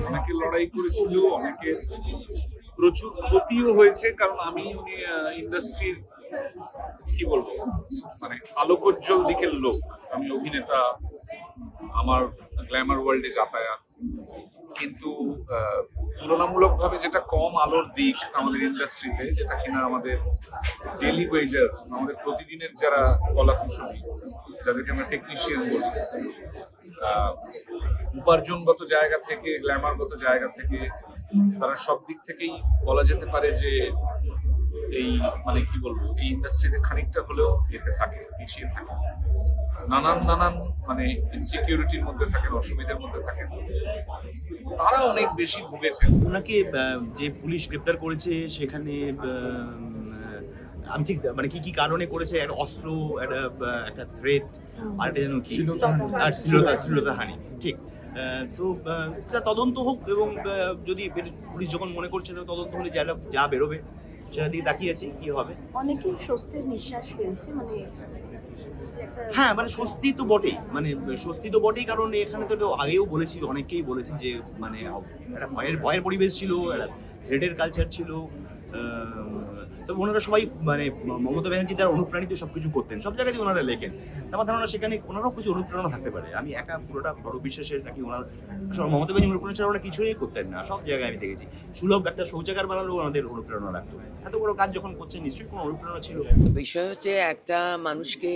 অনেকে লড়াই করেছিল, অনেকে প্রচুর ক্ষতিও হয়েছে, কারণ আমি ইন্ডাস্ট্রির কি বলবো মানে আলোকোজ্জ্বল দিকের লোক। আমি অভিনেতা, আমার গ্ল্যামার ওয়ার্ল্ডে যাতায়াত, কিন্তু তুলনামূলকভাবে যেটা কম আলোর দিক আমাদের ইন্ডাস্ট্রিতে, যেটা কিনা আমাদের ডেলি ওয়েজার, আমাদের প্রতিদিনের যারা কলাকুশলী, যাদেরকে আমরা টেকনিশিয়ান বলি, উপার্জনগত জায়গা থেকে, গ্ল্যামারগত জায়গা থেকে, তারা সব দিক থেকেই বলা যেতে পারে যে এই মানে কি বলবো, এই ইন্ডাস্ট্রিতে খানিকটা হলেও এতে থাকে, পিছিয়ে থাকে, নানান মানে ইনসিকিউরিটির মধ্যে থাকেন, অসুবিধার মধ্যে থাকেন, তারা অনেক বেশি ভুগেছেন। ওনাকে যে পুলিশ গ্রেপ্তার করেছে সেখানে আমি ঠিক মানে কি কারণে করেছে, একটা অস্ত্র, একটা থ্রেট, আর একটা যেন কি আর শ্লীলতাহানি, ঠিক। তো তদন্ত হোক, এবং যদি পুলিশ যখন মনে করছে তদন্ত হলে যা বেরোবে সেটা দিকে তাকিয়েছি কি হবে। অনেকেই স্বস্তির নিঃশ্বাস ফেলছে, মানে হ্যাঁ, মানে স্বস্তি তো বটেই, কারণ এখানে তো আগেও বলেছি, অনেকেই বলেছি যে মানে একটা ভয়ের পরিবেশ ছিল, একটা থ্রেডের কালচার ছিল। তবে ওনারা সবাই মানে মমতা ব্যানার্জি তার অনুপ্রাণিত সবকিছু করতেন, সব জায়গাতেই ওনারা লেখেন। আমার ধারণা সেখানে ওনারাও কিছু অনুপ্রেরণা থাকতে পারে। আমি একা পুরোটা বড় বিশ্বাসের নাকি ওনার মমতা ব্যানার্জি অনুপ্রেরণা ছাড়া ওরা কিছুই করতেন না, সব জায়গায় আমি দেখেছি। সুলভ একটা শৌচাগার বানালেও ওনাদের অনুপ্রেরণা রাখতো। এত বড় কাজ যখন করছেন নিশ্চয়ই কোনো অনুপ্রেরণা ছিল। বিষয় হচ্ছে একটা মানুষকে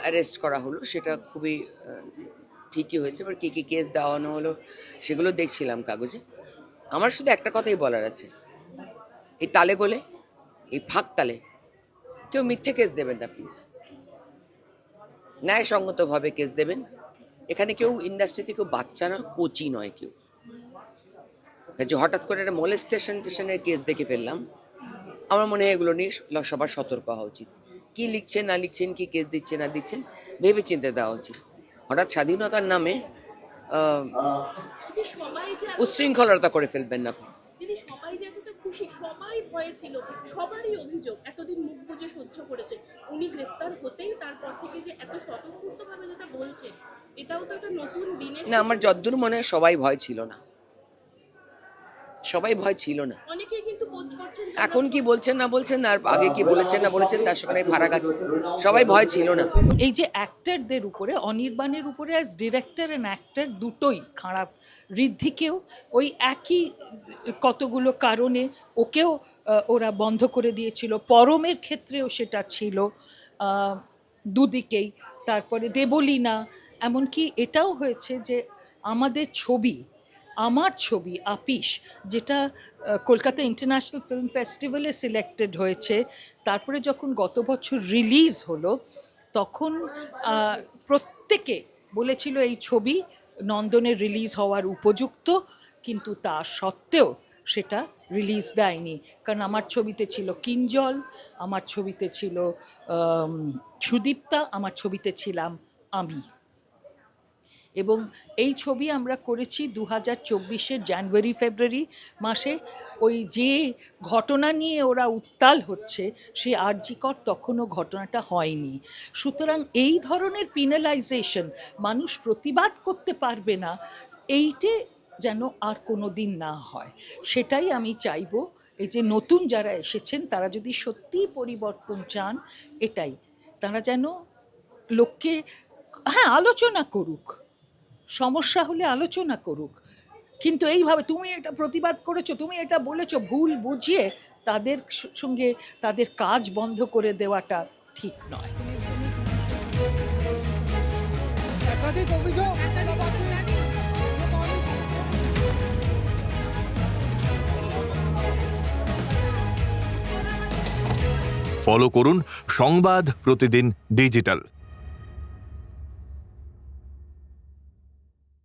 অ্যারেস্ট করা হলো, সেটা খুবই ঠিকই হয়েছে। এবার কী কেস দেওয়ানো হলো সেগুলো দেখছিলাম কাগজে। আমার শুধু একটা কথাই বলার আছে, এই তালে গোলে, এই ফাঁক তালে কেউ মিথ্যে কেস দেবেন না প্লিজ, ন্যায়সঙ্গতভাবে কেস দেবেন। এখানে কেউ ইন্ডাস্ট্রিতে কেউ বাচ্চা না, কোচি নয় কেউ। যে হঠাৎ করে একটা মোলেস্টেশনের কেস দেখে ফেললাম, আমার মনে হয় এগুলো নিয়ে সবার সতর্ক হওয়া উচিত। কি লিখছেন না লিখছেন, কি কেস দিচ্ছেন না দিচ্ছেন, ভেবে চিন্তে দেওয়া উচিত। হঠাৎ স্বাধীনতার নামে উচ্ছৃঙ্খলতা করে ফেলবেন না প্লিজ। সবাই যে এতটা খুশি, সবাই ভয়ে ছিল, সবারই অভিযোগ এতদিন মুখ বুজে সহ্য করেছে, উনি গ্রেপ্তার হতেই তারপর থেকে যে এত স্বতঃস্ফূর্তভাবে যেটা বলছে, এটাও তো একটা নতুন দিনের না, আমার যদ্দূর মনে হয় সবাই ভয় ছিল না, সবাই ভয় ছিল না। অনেকেই কিন্তু পোস্ট করছেন এখন কি বলছেন না বলছেন, আর আগে কি বলেছেন না বলেছেন তার সঙ্গে ফারাক আছে। সবাই ভয় ছিল না। এই যে অ্যাক্টরদের উপরে, অনির্বাণের উপরে অ্যাজ ডিরেক্টর অ্যান্ড অ্যাক্টর দুটোই খারাপ। ঋদ্ধিকেও ওই একই কতগুলো কারণে ওকেও ওরা বন্ধ করে দিয়েছিল, পরমের ক্ষেত্রেও সেটা ছিল, দুদিকেই। তারপরে দেবলীনা, এমনকি এটাও হয়েছে যে আমার ছবি আপিস, যেটা কলকাতা ইন্টারন্যাশনাল ফিল্ম ফেস্টিভ্যালে সিলেক্টেড হয়েছে, তারপরে যখন গত বছর রিলিজ হলো তখন প্রত্যেকে বলেছিল এই ছবি নন্দনে রিলিজ হওয়ার উপযুক্ত, কিন্তু তা সত্ত্বেও সেটা রিলিজ দেয়নি। কারণ আমার ছবিতে ছিল কিঞ্জল, আমার ছবিতে ছিল সুদীপ্তা, আমার ছবিতে ছিলাম আমি। এবং এই ছবি আমরা করেছি 2024 জানুয়ারি ফেব্রুয়ারি মাসে। ওই যে ঘটনা নিয়ে ওরা উত্তাল হচ্ছে, সেই আরজিকর তখনও ঘটনাটা হয়নি। সুতরাং এই ধরনের পিনালাইজেশন, মানুষ প্রতিবাদ করতে পারবে না, এইটে যেন আর কোনো দিন না হয়, সেটাই আমি চাইব। এই যে নতুন যারা এসেছেন তারা যদি সত্যিই পরিবর্তন চান, এটাই তারা যেন লোককে আলোচনা করুক, সমস্যা হলে আলোচনা করুক, কিন্তু এইভাবে তুমি এটা প্রতিবাদ করেছো, তুমি এটা বলেছো, ভুল বুঝিয়ে তাদের সঙ্গে তাদের কাজ বন্ধ করে দেওয়াটা ঠিক নয়। ফলো করুন সংবাদ প্রতিদিন ডিজিটাল।